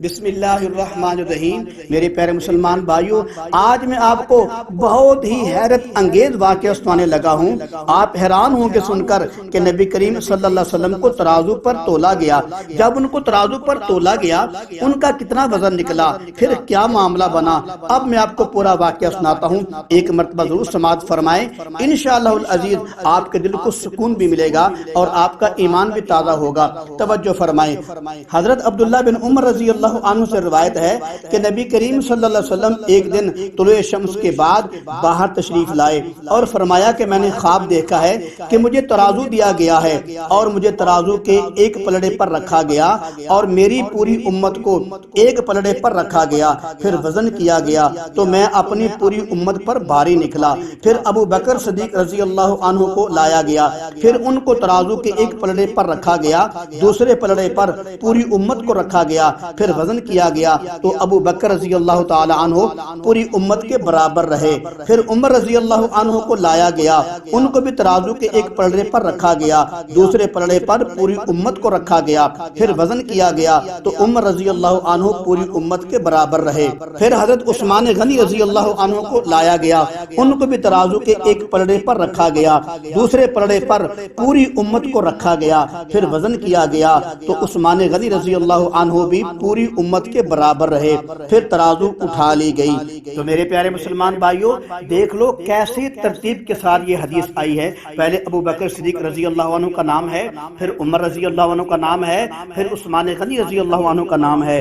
بسم اللہ الرحمن الرحیم۔ میرے پیارے مسلمان بھائیوں، آج میں آپ کو بہت ہی حیرت انگیز واقعہ سنانے لگا ہوں۔ آپ حیران ہوں گے سن کر کہ نبی کریم صلی اللہ علیہ وسلم کو ترازو پر تولا گیا۔ جب ان کو ترازو پر تولا گیا، ان کا کتنا وزن نکلا، پھر کیا معاملہ بنا، اب میں آپ کو پورا واقعہ سناتا ہوں۔ ایک مرتبہ ضرور سماعت فرمائیں، انشاءاللہ العزیز آپ کے دل کو سکون بھی ملے گا اور آپ کا ایمان بھی تازہ ہوگا۔ توجہ فرمائیں۔ حضرت عبداللہ بن عمر رضی اللہ عنہ سے روایت ہے کہ نبی کریم صلی اللہ علیہ وسلم ایک دن طلوع شمس کے بعد باہر تشریف لائے اور فرمایا کہ میں نے خواب دیکھا ہے کہ مجھے ترازو دیا گیا ہے اور مجھے ترازو کے ایک پلڑے پر رکھا گیا اور میری پوری امت کو ایک پلڑے پر رکھا گیا، پھر وزن کیا گیا تو میں اپنی پوری امت پر بھاری نکلا۔ پھر ابو بکر صدیق رضی اللہ عنہ کو لایا گیا، پھر ان کو ترازو کے ایک پلڑے پر رکھا گیا، دوسرے پلڑے پر پوری امت کو رکھا گیا، پھر وزن کیا گیا تو ابو بکر رضی اللہ تعالی عنہ پوری امت کے برابر رہے۔ پھر عمر رضی اللہ عنہ کو لایا گیا، ان کو بھی ترازو کے ایک پلڑے پر رکھا گیا، دوسرے پلڑے پر پوری امت کو رکھا گیا، پھر وزن کیا گیا تو عمر رضی اللہ عنہ پوری امت کے برابر رہے۔ پھر حضرت عثمان غنی رضی اللہ عنہ کو لایا گیا، ان کو بھی ترازو کے ایک پلڑے پر رکھا گیا، دوسرے پلڑے پر پوری امت کو رکھا گیا، پھر وزن کیا گیا تو عثمان غنی رضی اللہ عنہ بھی پوری امت کے برابر رہے، پھر ترازو اٹھا لی گئی۔ تو میرے پیارے مسلمان بھائیوں، دیکھ لو کیسی ترتیب کے ساتھ یہ حدیث آئی ہے۔ پہلے ابو بکر صدیق رضی اللہ عنہ کا نام ہے، پھر عمر رضی اللہ عنہ کا نام ہے، پھر عثمان غنی رضی اللہ عنہ کا نام ہے۔